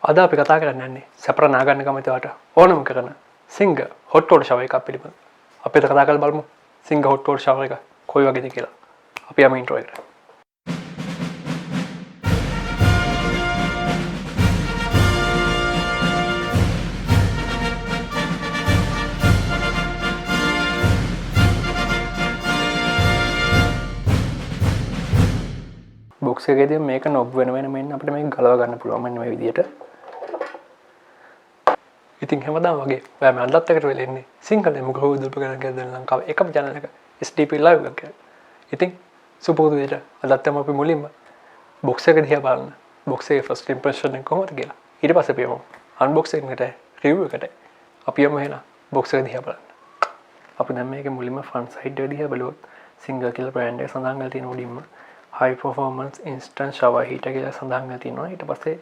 අද අපි කතා කරන්නේ සැපර නාගන්න කැමතිවට ඕනම කරන සිංග හොට් වෝටර් ෂවර් එකක් පිළිබඳ. අපි අද කතා කරලා බලමු සිංග හොට් වෝටර් ෂවර් එක කොයි වගේද කියලා. අපි යමු ඉන්ට්‍රෝ එකට. බොක්ස් එකේදී මේක නොබ් වෙන මෙන්න අපිට මේක ගලව ගන්න පුළුවන් මෙන්න මේ විදිහට. ඉතින් හැමදාම වගේ ඔයාම අදත් එකට වෙලා ඉන්නේ සිංහලෙන් ගෘහ උපකරණ කියලා දෙන ලංකාවේ එකම channel එක SDP live එකක් කියලා. ඉතින් සුපුරුදු විදිහට අදත් අපි මුලින්ම බොක්ස් එක දිහා බලන්න. බොක්ස් එකේ first impression එක කොහොමද කියලා. ඊට පස්සේ අපි යමු unboxing එකට review එකට. අපි යමු එහෙනම් බොක්ස් එක දිහා බලන්න. අපි දැන් මේකේ මුලින්ම front side එක දිහා බලුවොත් සිංගල් කියලා brand එක සඳහන් කරලා තියෙන උඩින්ම high performance instant shower heater කියලා සඳහන් කරලා තියෙනවා. ඊට පස්සේ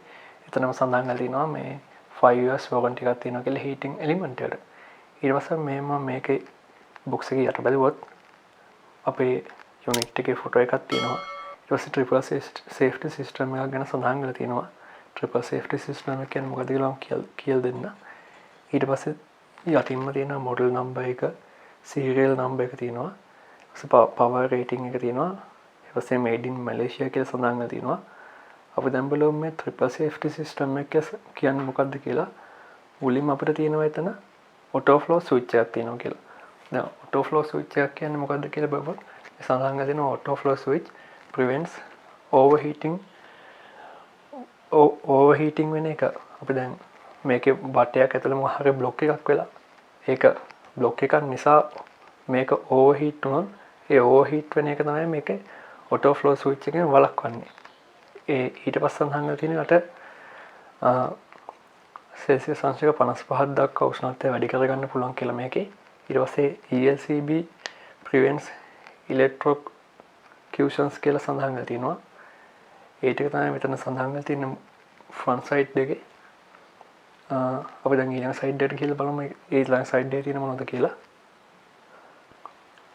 එතනම සඳහන් කරලා තියෙනවා මේ 5 years warranty එකක් තියෙනවා කියලා heating element එකට. ඊට පස්සේ මේම මේකේ box එකේ යට බැලුවොත් අපේ unit එකේ photo එකක් තියෙනවා. ඊට පස්සේ triple safety system එකක් ගැන සඳහන් කරලා තියෙනවා. triple safety system එක කියන්නේ මොකක්ද කියලා දෙන්න. ඊට පස්සේ යටින්ම තියෙන model number එක, serial number එක තියෙනවා. ඊට පස්සේ power rating එක තියෙනවා. ඊට පස්සේ made in Malaysia කියලා සඳහන් කරලා තියෙනවා. අපි දැන් බලමු මේ triple safety system එක කියන්නේ මොකක්ද කියලා. මුලින්ම අපිට තියෙනවා එතන auto flow switch එකක් තියෙනවා කියලා. දැන් auto flow switch එකක් කියන්නේ මොකක්ද කියලා බලුවොත් සඳහන් කරලා තියෙනවා auto flow switch prevents overheating වෙන එක. අපි දැන් මේකේ බටයක් ඇතුළේ මොකක් හරි block එකක් වෙලා ඒක block එකක් නිසා මේක overheat වුණොත් ඒ overheat වෙන එක තමයි මේකේ auto flow switch එකෙන් වළක්වන්නේ. ඊට පස්සේ සඳහන් කරලා තියෙනකට සෙල්සියස් අංශක 55ක් දක්වා උෂ්ණත්වය වැඩි කරගන්න පුළුවන් කියලා මේකේ. ඊට පස්සේ ELCB prevents electrocutions කියලා සඳහන් කරලා තියෙනවා. ඒ ටික තමයි මෙතන සඳහන් කරලා තියෙන front side දෙකේ. අපි දැන් ඊළඟ side එකට ගිහලා බලමු ඒ ඊළඟ side එකේ තියෙන මොනවද කියලා.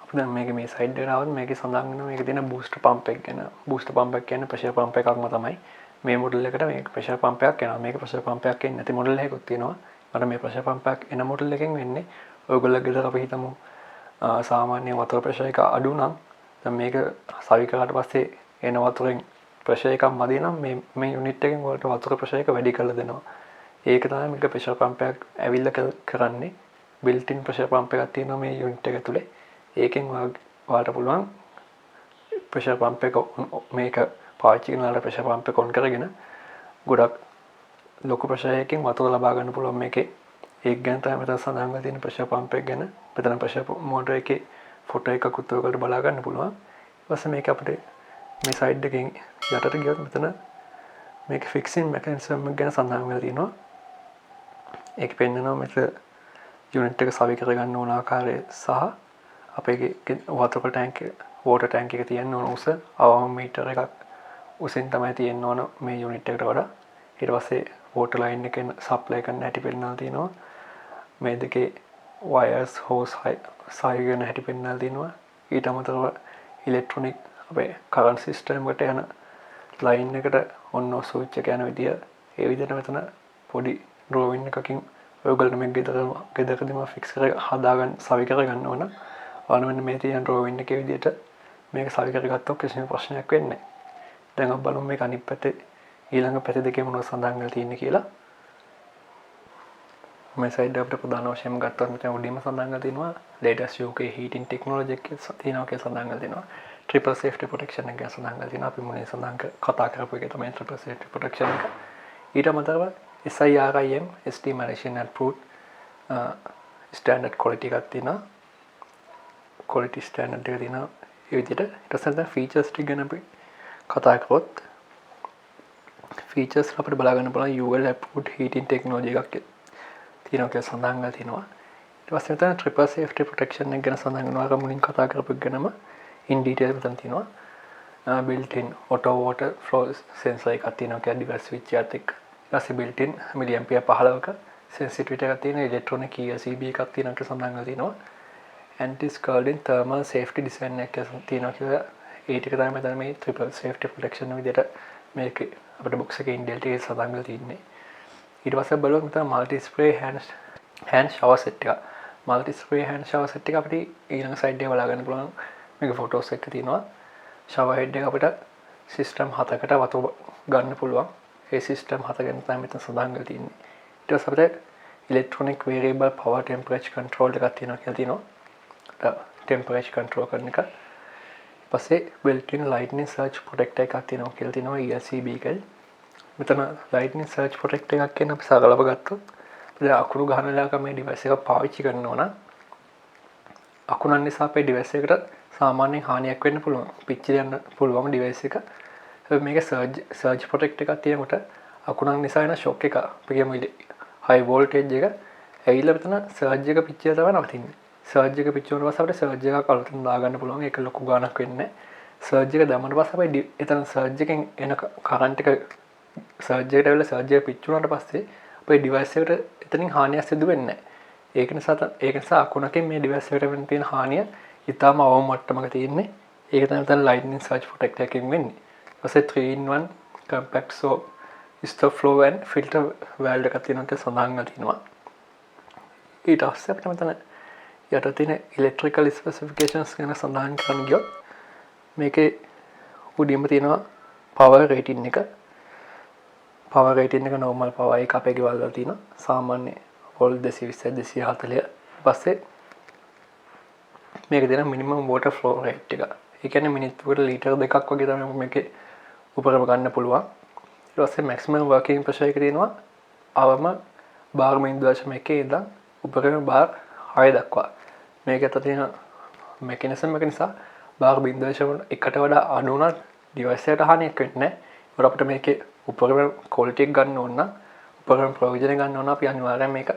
අපි දැන් මේ side එකට ආවොත් මේකේ සඳහන් වෙනවා මේකේ තියෙන booster pump එක ගැන. booster pump එක කියන්නේ pressure pump එකක්ම තමයි. මේ මොඩල් එකට මේක ප්‍රෙෂර් පම්ප් එකක් එනවා. මේක ප්‍රෙෂර් පම්ප් එකක් එන්නේ නැති මොඩල් එකකුත් තියෙනවා. මට මේ ප්‍රෙෂර් පම්ප් එකක් එන මොඩල් එකෙන් වෙන්නේ ඔයගොල්ලෝ ගෙදර අපි හිතමු සාමාන්‍ය වතුර ප්‍රෙෂර් එක අඩු නම් දැන් මේක සවි කරාට පස්සේ එන වතුරෙන් ප්‍රෙෂර් එකක් මදි නම් මේ යුනිට් එකෙන් ඔයාලට වතුර ප්‍රෙෂර් එක වැඩි කරලා දෙනවා. ඒක තමයි මේක ප්‍රෙෂර් පම්ප් එකක් ඇවිල්ලා කරන්නේ. built in ප්‍රෙෂර් පම්ප් එකක් තියෙනවා මේ යුනිට් එක ඇතුලේ. ඒකෙන් ඔයාලට පුළුවන් ප්‍රෙෂර් පම්ප් එක මේක පාවිච්චි කරනකොට ප්‍රෙෂර් පම්ප් එක ඔන් කරගෙන ගොඩක් ලොකු ප්‍රෙෂර් එකකින් වතුර ලබා ගන්න පුළුවන් මේකේ. ඒක ගැන තමයි මෙතන සඳහන් කරලා තියෙන ප්‍රෙෂර් පම්ප් එක ගැන. මෙතන ප්‍රෙෂර් මෝටර් එකේ ෆොටෝ එකකුත් ඔයගොල්ලෝ බලා ගන්න පුළුවන්. ඊට පස්සේ මේක අපිට මේ සයිඩ් එකෙන් යටට ගියොත් මෙතන මේක ෆික්සින් මෙකැනිසම් එක ගැන සඳහන් කරලා තියෙනවා. ඒක පෙන්නනවා මෙතන යුනිට් එක සවි කරගන්න ඕන ආකාරය සහ අපේ වතුර ටැංක් එක තියෙන ඕන උස අවම මීටර එකක් උසින් තමයි තියෙන්න ඕන මේ යුනිට් එකට වඩා. ඊට පස්සේ වෝටර් ලයින් එකෙන් සප්ලයි කරන්න හැටි පෙන්නලා තියෙනවා. මේ දෙකේ වයර්ස් හෝස් සායු වෙන හැටි පෙන්නලා තියෙනවා. ඊට අමතරව ඉලෙක්ට්‍රොනික අපේ කරන්ට් සිස්ටම් එකට යන ලයින් එකට ඔන් ඔෆ් ස්විච් එක යන විදිය ඒ විදිහට මෙතන පොඩි ඩ්‍රෝවින් එකකින් ඔයගොල්ලෝ මේ ගෙදරදීම ෆික්ස් කර හදාගන්න සවි කරගන්න ඕන. ඔයාලා මෙන්න මේ තියෙන ඩ්‍රෝවින් එකේ විදිහට මේක සවි කරගත්තොත් කිසිම ප්‍රශ්නයක් වෙන්නේ නැහැ. දැන් අපි බලමු මේක අනිත් පැත්තේ ඊළඟ පැත්තේ දෙකේ මොනවද සඳහන් කරලා තියෙන්නේ කියලා. මේ සයිඩ් අපිට ප්‍රධාන වශයෙන්ම ගත්තොත් මෙතන උඩින්ම සඳහන් කරලා තියෙනවා latest UK heating technology එක තියෙනවා කියලා සඳහන් කරලා තියෙනවා. triple safety protection එක ගැන සඳහන් කරලා තියෙනවා. අපි මුලින් කතා කරපු එක තමයි triple safety protection එක. ඊට අමතරව SIRIM SD Malaysian approved standard quality එකක් තියෙනවා. quality standard එක තියෙනවා. ඒ විදිහට ඊට පස්සේ features ටික ගැන අපි කතා කරොත් ෆීචර්ස් අපිට බලා ගන්න පුළුවන් UL approved heating technology එකක් තියෙනවා කියලා සඳහන් කරලා තියෙනවා. ඊට පස්සේ මෙතන triple safety protection එක ගැන සඳහන් කරනවා. අර මුලින් කතා කරපු එක ගැනම in detail මෙතන තියෙනවා. built in auto water flow sensor එකක් තියෙනවා කියලා device switch එකත් එක්ක. ඊට පස්සේ built in milliampere 15ක sensitivity එකක් තියෙනවා. electronic ELCB එකක් තියෙනවා කියලා සඳහන් කරලා තියෙනවා. anti scalding thermal safety design එකක් තියෙනවා කියලා ඒ ටික තමයි මෙතන මේ triple safety protection විදිහට මේක අපිට box එකේ ඉන්ඩෙල් ටිකේ සඳහන් කරලා තියෙන්නේ. ඊට පස්සේ බලුවා මෙතන multi spray hand shower set එක. Multi spray hand shower set එක අපිට ඊළඟ සයිඩ් එකේ බලා ගන්න පුළුවන්. මේක ෆොටෝස් එක තියෙනවා. shower head එක අපිට සිස්ටම් 7කට වතුර ගන්න පුළුවන්. ඒ සිස්ටම් 7 ගැන තමයි මෙතන සඳහන් කරලා තියෙන්නේ. ඊට පස්සේ අපිට electronic variable power temperature control එකක් තියෙනවා කියලා තියෙනවා. temperature control කරන එක. පස්සේ built-in lightning surge protector එකක් තියෙනවා කියලා තියෙනවා ELCB එකයි. මෙතන lightning surge protector එකක් කියන අපි සරලව ගත්තොත් දැන් අකුණු ගහන වෙලාවක මේ device එක පාවිච්චි කරනවා නම් අකුණන් නිසා අපේ device එකට සාමාන්‍යයෙන් හානියක් වෙන්න පුළුවන්. පිච්චිල යන්න පුළුවන් device එක. හැබැයි මේක surge protector එකක් තියෙනකොට අකුණන් නිසා එන shock එක අපි කියමු high voltage එක ඇවිල්ලා මෙතන surge එක පිච්චිලා තමයි නවතින්නේ. surge එක පිච්චුණාට පස්සේ අපිට surge එකක් අලුතෙන් දාගන්න පුළුවන්. ඒක ලොකු ගාණක් වෙන්නේ නැහැ. surge එක දැම්මම පස්සේ අපි එතන surge එකෙන් එන current එක surge එකට ඇවිල්ලා surge එක පිච්චුණාට පස්සේ අපේ device එකට එතනින් හානියක් සිදු වෙන්නේ නැහැ. ඒක නිසා අකුණකින් මේ device එකට වෙන තියෙන හානිය ඉතාලම අවම මට්ටමක තියෙන්නේ. ඒක තමයි මෙතන lightning surge protector එකකින් වෙන්නේ. ඊපස්සේ 3-in-1 compact soap stop flow and filter valve එකක් තියෙනවා කියලා සඳහන් කරලා තියෙනවා. ඊට පස්සේ අපිට මෙතන යට තියෙන electrical specifications ගැන සඳහන් කරන්න ගියොත් මේකේ උඩින්ම තියෙනවා power rating එක. power rating එක normal power එක අපේ ගෙවල් වල තියෙනවා. සාමාන්‍ය volt 220 240. ඊපස්සේ මේක දෙන minimum water flow rate එක. ඒ කියන්නේ මිනිත්තුකට ලීටර් 2ක් වගේ තමයි මේකේ උපකරණ ගන්න පුළුවන්. ඊට පස්සේ maximum working pressure එක තියෙනවා. අවම බාර් 0.1 ඉඳන් උපකරණ බාර් 6 දක්වා. මේක ඇතුළත තියෙන මෙකැනිසම් එක නිසා බාර් 0.1කට වඩා අඩු වුණත් device එකට හානියක් වෙන්නේ නැහැ. ඒකට අපිට මේකේ උපකරණ quality එක ගන්න ඕන නම් උපකරණ ප්‍රයෝජන ගන්න ඕන අපි අනිවාර්යයෙන් මේක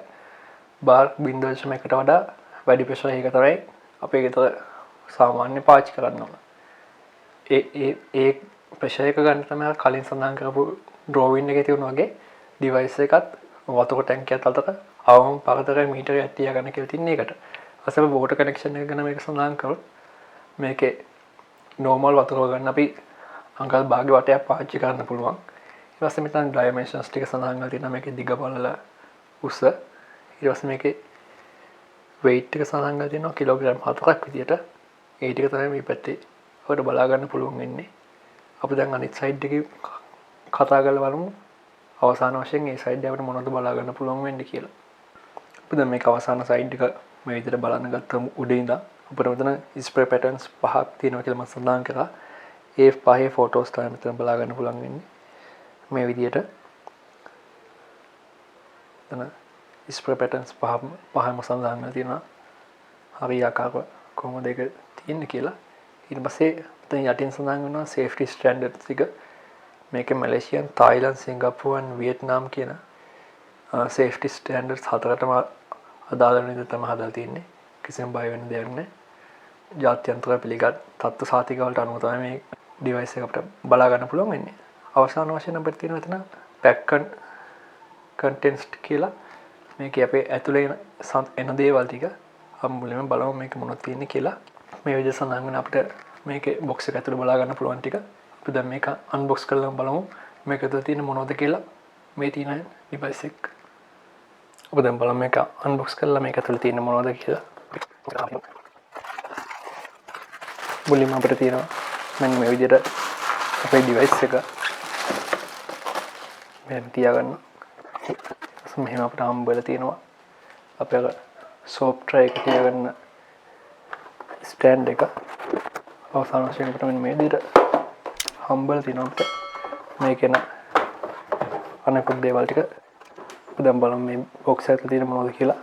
බාර් 0.1කට වඩා වැඩි pressure එකක තමයි අපේ ගෙදර සාමාන්‍ය පාවිච්චි කරන්න ඕන. ඒ pressure එක ගන්න තමයි කලින් සඳහන් කරපු drawing එකේ තියුණු වගේ device එකත් වතුර ටැංකියත් අතර අවම පරතරය මීටරයක් තියාගන්න කියලා තින්නේ ඒකට. අසල water connection එක ගැන මේක සඳහන් කරොත් මේකේ normal වතුර ගන්න අපි අඟල් භාගය වටයක් පාවිච්චි කරන්න පුළුවන්. ඊට පස්සේ මෙතන dimensions ටික සඳහන් කරලා තියෙනවා මේකේ දිග බලල උස. ඊට පස්සේ මේකේ weight එක සඳහන් කරලා තියෙනවා කිලෝග්‍රෑම් 4ක් විදියට. ඒ ටික තමයි මේ පැත්තේ අපිට බලා ගන්න පුළුවන් වෙන්නේ. අපි දැන් අනිත් side එකේ කතා කරලා බලමු. අවසාන වශයෙන් මේ side එකට මොනවද බලා ගන්න පුළුවන් වෙන්නේ කියලා. අපි දැන් මේක අවසාන side එක මේ විදිහට බලන්න ගත්තම උඩින් ඉඳන් අපිට මෙතන spray patterns පහක් තියෙනවා කියලා මම සඳහන් කරා. ඒ පහේ photos තමයි මෙතන බලා ගන්න පුළුවන් වෙන්නේ. මේ විදිහට එතන spray patterns පහම සඳහන් කරලා තියෙනවා. හරි ආකාරව කොහොමද ඒක තියෙන්නේ කියලා. ඊට පස්සේ මෙතන යටින් සඳහන් වෙනවා safety standards ටික. මේකේ මැලේසියන්, තායිලන්ත, සිංගප්පූරු and වියට්නාම් කියන safety standards හතරටම අදාළ වෙන විදිහට තමයි හදලා තියෙන්නේ. කිසිම බය වෙන්න දෙයක් නැහැ. ජාත්‍යන්තර පිළිගත් තත්ත්ව සාතික වලට අනුව තමයි මේ device එක අපිට බලා ගන්න පුළුවන් වෙන්නේ. අවසාන වශයෙන් අපිට තියෙන මෙතන pack contents කියලා මේකේ අපේ ඇතුලේ එන දේවල් ටික අපි මුලින්ම බලමු මේක මොනවද තියෙන්නේ කියලා. මේ විදිහට සඳහන් වෙන අපිට මේකේ box එක ඇතුලේ බලා ගන්න පුළුවන් ටික. අපි දැන් මේක unbox කරලා බලමු මේක ඇතුලේ තියෙන මොනවද කියලා. මේ තියෙන device එක. අපි දැන් බලමු මේක unbox කරලා මේක ඇතුලේ තියෙන මොනවද කියලා. මුලින්ම අපිට තියෙනවා මෙන්න මේ විදිහට අපේ device එක මෙහෙම තියාගන්න. මෙහෙම අපිට හම්බ වෙලා තියෙනවා අපේ soap tray එක තියාගන්න stand එක. අවසාන වශයෙන් අපිට මෙන්න මේ විදිහට හම්බ වෙලා තියෙනවා අපිට මේකේන අනෙකුත් දේවල් ටික. අපි දැන් බලමු මේ box එකේ තියෙන මොනවද කියලා.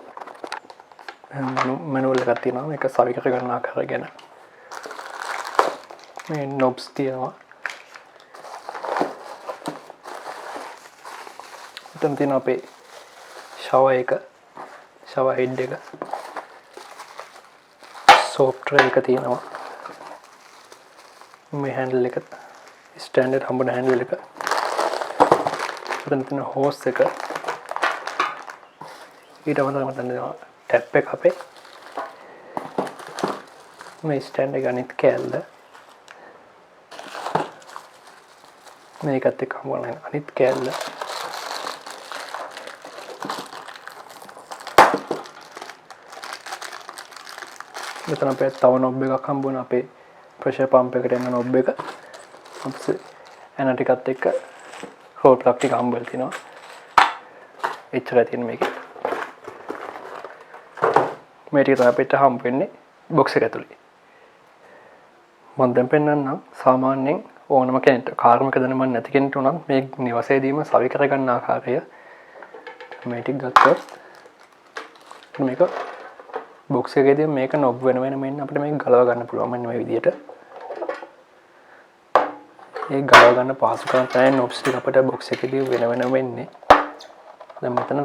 manual එකක් තියෙනවා මේක සවි කර ගන්න ආකාරය ගැන. මේ knobs තියෙනවා. මෙතන තියෙන අපේ shower එක, shower head එක, soap tray එක තියෙනවා. මේ handle එක standard හම්බුන handle එක. මෙතන තියෙන hose එක. ඊට අමතරව මෙතන තියෙනවා tap එක අපේ. මේ stand එක අනිත් කෑල්ල. මේකත් එක්ක හම්බුන අනිත් කෑල්ල. මෙතන අපේ තව නොබ් එකක් හම්බ වුණා අපේ ප්‍රෙෂර් පම්ප් එකට එන නොබ් එක. අපේ එන ටිකත් එක්ක හෝල් ප්ලග් ටික හම්බ වෙලා තිනවා. එච්චරයි තියෙන්නේ මේකේ. මේ ටික තමයි අපිට හම්බ වෙන්නේ බොක්ස් එක ඇතුලේ. මම දැන් පෙන්නන්නම් සාමාන්‍යයෙන් ඕනම කෙනෙක්ට කාර්මික දැනුමක් නැති කෙනෙක්ට උනත් මේ නිවසේදීම සවි කරගන්න ආකාරය මේ ටික ගත්තොත් මේක බොක්ස් එකේදී මේක නොබ් වෙන මෙන්න අපිට මේක ගලව ගන්න පුළුවන් මෙන්න මේ විදියට. ඒ ගලව ගන්න පහසුකම් තමයි නොබ්ස් ටික අපිට බොක්ස් එකේදී වෙන වෙන්නේ. දැන් මෙතන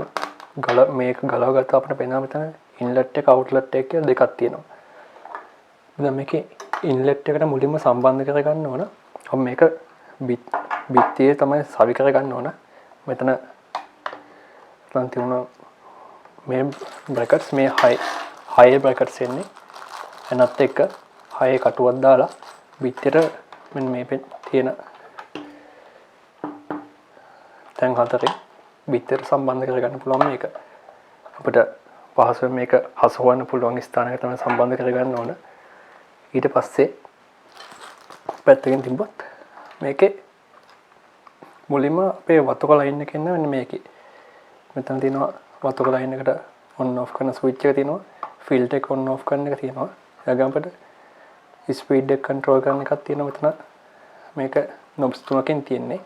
මේක ගලව ගත්තා අපිට පේනවා මෙතන ඉන්ලට් එක අවුට්ලට් එක කියලා දෙකක් තියෙනවා. දැන් මේකේ ඉන්ලට් එකට මුලින්ම සම්බන්ධ කරගන්න ඕන. අපි මේක බිත්තියේ තමයි සවි කරගන්න ඕන. මෙතන තියුණා මේ බ්‍රැකට්ස් මේ 6 බ්‍රැකට්ස් එන්නේ. එනත් එක්ක 6 කටුවක් දාලා බිත්තියට මෙන්න මේ තියෙන තැන් හතරේ බිත්තියට සම්බන්ධ කරගන්න පුළුවන් මේක. අපිට පහසුවෙන් මේක හසුවන්න පුළුවන් ස්ථානයකට තමයි සම්බන්ධ කරගන්න ඕන. ඊට පස්සේ පැත්තකින් තිබ්බත් මේකේ මුලින්ම අපේ වතුක ලයින් එක එන්න මෙන්න මේකේ. මෙතන තියෙනවා වතුක ලයින් එකට ඔන් ඔෆ් කරන ස්විච් එක තියෙනවා. ෆිල්ටර් එක ඔන් ඔෆ් කරන එක තියෙනවා. ඊළඟ අපිට ස්පීඩ් එක කන්ට්‍රෝල් කරන එකක් තියෙනවා මෙතන. මේක නොබ්ස් තුනකින් තියෙන්නේ.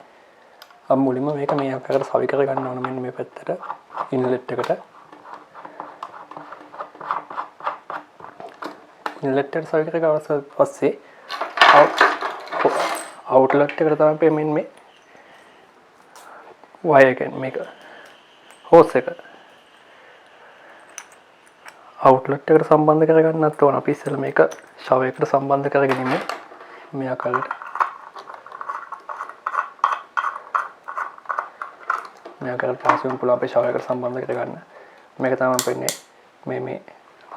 අපි මුලින්ම මේක මේ ආකාරයට සවි කර ගන්න ඕන මෙන්න මේ පැත්තට ඉන්ලට් එකට. ඉන්ලට් එකට සවි කර ගන්න පස්සේ අවුට්ලට් එකට තමයි මෙන්න මේ වයර් එක මේක හෝස් එක අවුට්ලට් එකට සම්බන්ධ කරගන්නත් ඕන. අපි ඉස්සෙල්ලා මේක ෂවර් එකට සම්බන්ධ කරගෙන ඉන්නේ මේ ආකාරයට. මේ ආකාරයට පාසුම් පුළුවන් අපේ ෂවර් එකට සම්බන්ධ කරගන්න. මේක තමයි පෙන්නේ මේ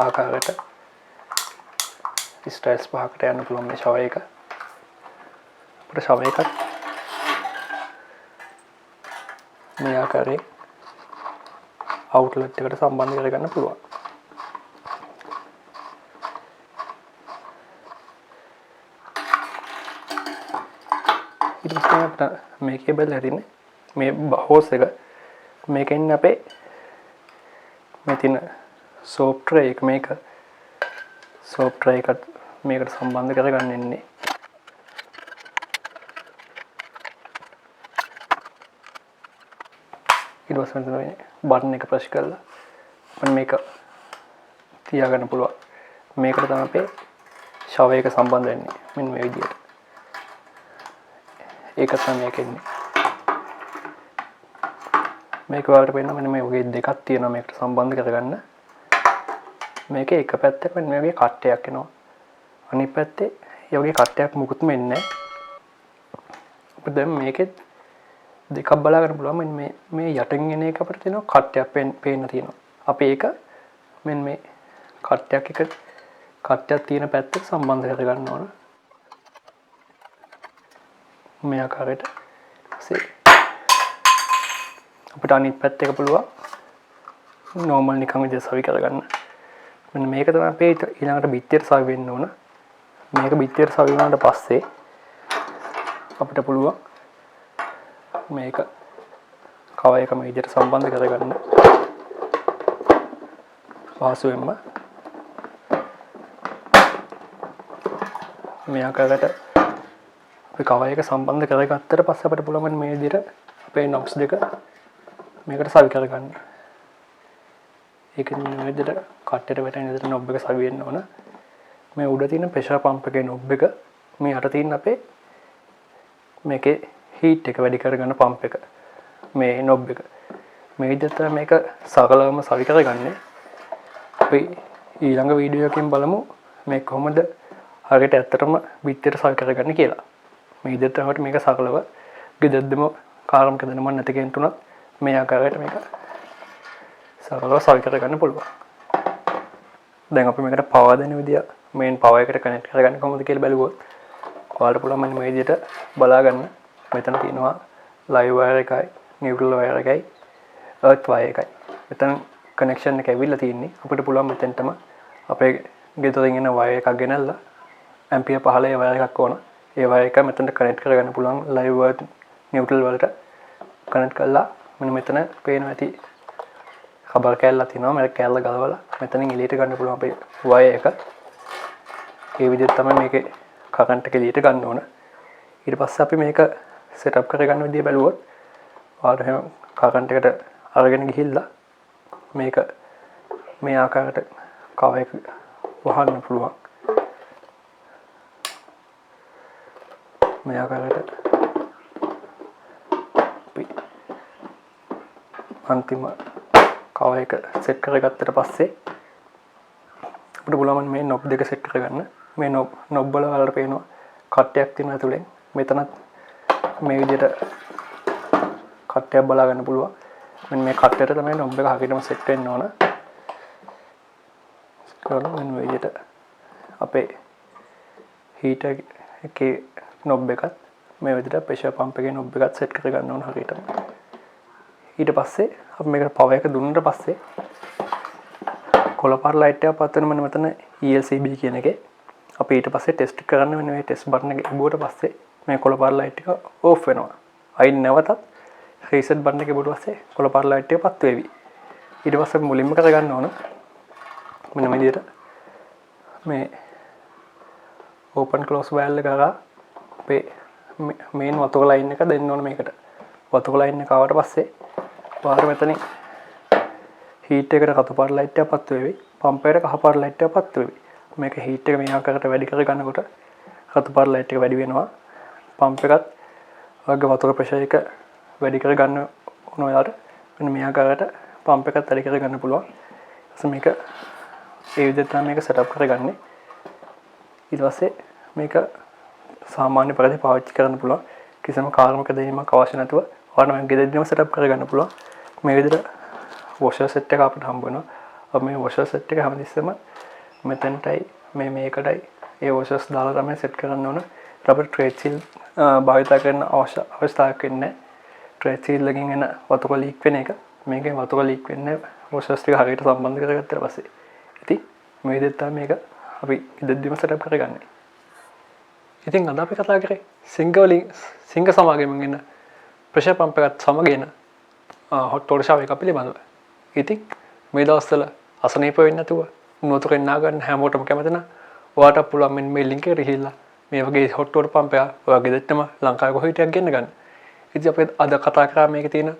ආකාරයට ස්ටයිල්ස් පහකට යන්න පුළුවන් මේ ෂවර් එක. අපිට ෂවර් එකත් මේ ආකාරයේ අවුට්ලට් එකට සම්බන්ධ කරගන්න පුළුවන්. ඊට පස්සේ අපිට මේ කේබල් හරිනේ මේ හෝස් එක මේකෙන් අපේ මේ තියෙන සෝප් ට්‍රේ එක මේක සෝප් ට්‍රේ එකට මේකට සම්බන්ධ කරගන්න ඉන්නේ. ඊට පස්සේ මේ බටන් එක ප්‍රෙස් කරලා අපිට මේක තියාගන්න පුළුවන්. මේකට තමයි අපේ ෂවර් එක සම්බන්ධ වෙන්නේ මෙන්න මේ විදියට. ඒක තමයි මේකෙන්නේ. මේක වලට වෙන මෙන්න මේ වගේ දෙකක් තියෙනවා මේකට සම්බන්ධ කරගන්න. මේකේ එක පැත්තක මෙන්න මේ වගේ කට්ටයක් එනවා. අනිත් පැත්තේ ඒ වගේ කට්ටයක් මුකුත්ම එන්නේ නැහැ. අපිට දැන් මේකෙත් දෙකක් බලා ගන්න පුළුවන්. මෙන්න මේ යටින් එන එක අපිට තියෙනවා කට්ටයක් පේන්න තියෙනවා. අපි ඒක මෙන්න මේ කට්ටයක් තියෙන පැත්තට සම්බන්ධ කරගන්න ඕන. මේ ආකාරයට අපිට අනිත් පැත්ත එක පුළුවන් නෝමල් නිකන් විදිහට සවි කරගන්න. මෙන්න මේක තමයි අපේ ඊළඟට බිත්තියට සවි වෙන්න ඕන. මේක බිත්තියට සවි වුණාට පස්සේ අපිට පුළුවන් මේක කව එකම විදිහට සම්බන්ධ කරගන්න. පහසුවෙන්ම මේ ආකාරයට අපි කව එක සම්බන්ධ කරගත්තට පස්සේ අපිට පුළුවන් මේ විදිහට අපේ නොබ්ස් දෙක මේකට සවි කරගන්න. ඒකෙන් මේ විදිහට කට්ටේට වැටෙන විදිහට නොබ් එක සවි වෙන්න ඕන. මේ උඩ තියෙන ප්‍රෙෂර් පම්ප් එකේ නොබ් එක මේ යට තියෙන අපේ මේකේ හීට් එක වැඩි කරගන්න පම්ප් එක මේ නොබ් එක මේ විදිහට මේක සකලවම සවි කරගන්නේ. අපි ඊළඟ වීඩියෝ එකකින් බලමු මේක කොහොමද හරියට ඇත්තටම බිත්තියට සවි කරගන්නේ කියලා. මේ විදිහට අපිට මේක සකලව ගෙදරදම කාර්මික දැනුමක් නැති කෙනෙකුට උනත් මේ ආකාරයට මේක සකලව සවි කරගන්න පුළුවන්. දැන් අපි මේකට පවර් දෙන විදිය මේන් පවර් එකට කනෙක්ට් කරගන්න කොහොමද කියලා බලුවොත් ඔයාලට පුළුවන් මෙන්න මේ විදිහට බලා ගන්න. මෙතන තියෙනවා ලයිව් වයර් එකයි නියුට්‍රල් වයර් එකයි අර්ත් වයර් එකයි. මෙතන කනෙක්ෂන් එක ඇවිල්ලා තියෙන්නේ. අපිට පුළුවන් මෙතෙන්ටම අපේ ගෙදරින් එන වයර් එකක් ගෙනල්ලා ඇම්පියර් 15 වයර් එකක් ඕන. ඒ වයර් එක මෙතනට කනෙක්ට් කරගන්න පුළුවන් ලයිව් වර්ඩ් නියුට්‍රල් වලට කනෙක්ට් කරලා මෙන්න මෙතන පේනවා ඇති රබර් කෑල්ලක් තියෙනවා. මේක කෑල්ල ගලවලා මෙතනින් එළියට ගන්න පුළුවන් අපේ වයර් එක. ඒ විදිහට තමයි මේකේ කරන්ට් එක එළියට ගන්න ඕන. ඊට පස්සේ අපි මේක සෙටප් කරගන්න විදිය බැලුවොත් ඔයාලට එහෙම කරන්ට් එකට අරගෙන ගිහිල්ලා මේක මේ ආකාරයට කව එක වහන්න පුළුවන්. මේ ආකාරයට අපි අන්තිම කව එක සෙට් කරගත්තට පස්සේ අපිට පුළුවන් මේ නොබ් දෙක සෙට් කරගන්න. මේ නොබ් වල වලට පේනවා කට්ටයක් තියෙනවා ඇතුලෙන්. මෙතනත් මේ විදිහට කට්ටයක් බලා ගන්න පුළුවන්. මෙන්න මේ කට්ටයට තමයි නොබ් එක හරියටම සෙට් වෙන්න ඕන. කරලා මෙන්න මේ විදිහට අපේ හීටර් එකේ නොබ් එකත් මේ විදිහට ප්‍රෙෂර් පම්ප් එකේ නොබ් එකත් සෙට් කරගන්න ඕන හරියටම. ඊට පස්සේ අපි මේකට පවර් එක දුන්නාට පස්සේ කොළපාර ලයිට් එකක් පත් වෙන මෙන්න මෙතන ELCB කියන එකේ අපි ඊට පස්සේ ටෙස්ට් කරන්න වෙන මේ ටෙස්ට් බටන් එක ඉබුවට පස්සේ මේ කොළපාර ලයිට් එක ඕෆ් වෙනවා. අයින් නැවතත් රීසෙට් බටන් එක ඉබුවට පස්සේ කොළපාර ලයිට් එක පත් වෙවි. ඊට පස්සේ මුලින්ම කරගන්න ඕන මෙන්න මේ විදිහට මේ ඕපන් ක්ලෝස් වෑල් එක කරා අපේ මේන් වතුර ලයින් එක දෙන්න ඕන මේකට. වතුර ලයින් එක ආවට පස්සේ වාර මෙතනින් හීට් එකට රතු පාට ලයිට් එකක් පත් වෙවි. පම්ප් එකට කහ පාට ලයිට් එකක් පත් වෙවි. මේක හීට් එක මේ ආකාරයට වැඩි කර ගන්නකොට රතු පාට ලයිට් එක වැඩි වෙනවා. පම්ප් එකත් වගේ වතුර ප්‍රෙෂර් එක වැඩි කර ගන්න ඕන ඔයාලට. මෙන්න මේ ආකාරයට පම්ප් එකත් වැඩි කර ගන්න පුළුවන්. ඊට මේක ඒ විදිහට තමයි මේක සෙටප් කරගන්නේ. ඊට පස්සේ මේක සාමාන්‍ය පරිදි පාවිච්චි කරන්න පුළුවන්. කිසිම කාර්මික දෙයක්මක් අවශ්‍ය නැතුව ඔයාලට මේක ගෙදරදීම සෙටප් කරගන්න පුළුවන්. මේ විදිහට වොෂර් සෙට් එක අපිට හම්බ වෙනවා. අපි මේ වොෂර් සෙට් එක හැමතිස්සෙම මෙතෙන්ටයි මේකටයි ඒ වොෂර්ස් දාලා තමයි සෙට් කරන්න ඕන. අපිට ට්‍රේඩ් සීල් භාවිත කරන්න අවශ්‍යතාවයක් වෙන්නේ. ට්‍රේඩ් සීල් එකකින් එන වතුර ලීක් වෙන එක මේකෙන් වතුර ලීක් වෙන්නේ වොෂර්ස් ටික හරියට සම්බන්ධ කරගත්තාට පස්සේ. ඉතින් මේ විදිහට තමයි මේක අපි ගෙදරදීම සෙටප් කරගන්නේ. ඉතින් අද අපි කතා කරේ සිංග සමාගමෙන් එන ප්‍රෙෂර් පම්ප් එකත් සමග එන හොට් වෝටර් ෂවර් එක පිළිබඳව. ඉතින් මේ දවස්වල අසනීප වෙන්නේ නැතුව උණුතුරෙන් නා ගන්න හැමෝටම කැමති නම් ඔයාලට පුළුවන් මෙන්න මේ ලින්ක් එකට ගිහිල්ලා මේ වගේ හොට් වෝටර් පම්ප් එක ඔයාගේ ගෙදරටම ලංකාවේ කොහේ හිටියක් ගෙන්න ගන්න. ඉතින් අපි අද කතා කරා මේකේ තියෙන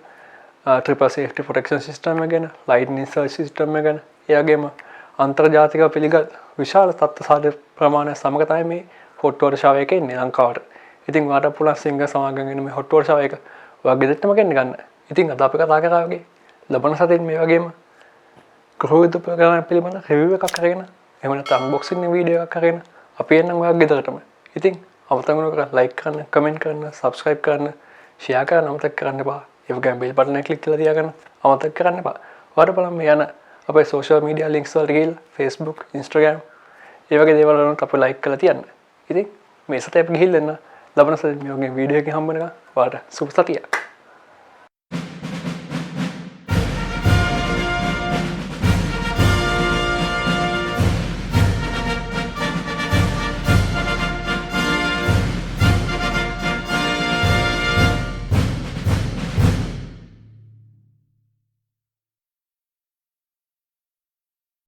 ට්‍රිපල් සේෆ්ටි ප්‍රොටෙක්ෂන් සිස්ටම් එක ගැන, ලයිට්නින් සර්ච් සිස්ටම් එක ගැන, ඒ වගේම අන්තර්ජාතිකව පිළිගත් විශාල තත්ත්ව සාධක ප්‍රමාණය සමග තමයි මේ හොට් වෝටර් ෂවර් එක එන්නේ ලංකාවට. ඉතින් ඔයාලට පුළුවන් සිංග සමාගමෙන් මේ හොට් වෝටර් ෂවර් එක ඔයාගේ ගෙදරටම ගෙන්න ගන්න. ඉතින් අද අපි කතා කරා වගේ ලබන සතියේ මේ වගේම ගෘහ උපකරණ පිළිබඳ රිවිව් එකක් කරගෙන එහෙම නැත්නම් අන්බොක්සින් වීඩියෝ එකක් කරගෙන අපි එන්නම් ඔයාගේ ගෙදරටම. ඉතින් අමතක නොකර ලයික් කරන්න, කමෙන්ට් කරන්න, සබ්ස්ක්‍රයිබ් කරන්න, ෂෙයා කරන්න අමතක කරන්න එපා. ඒ වගේම බෙල් බටන් එක ක්ලික් කරලා තියාගන්න අමතක කරන්න එපා. ඔයාලට බලන්න මේ යන අපේ සෝෂල් මීඩියා ලින්ක්ස් වලට ගිහිල්ලා Facebook, Instagram ඒ වගේ දේවල් වලට අපි ලයික් කරලා තියන්න. ඉතින් මේ සතියේ අපි ගිහිල්ලා එන්න ලබන සතියේ මේ වගේ වීඩියෝ එකකින් හම්බ වෙනකම් ඔයාලට සුබ සතියක්.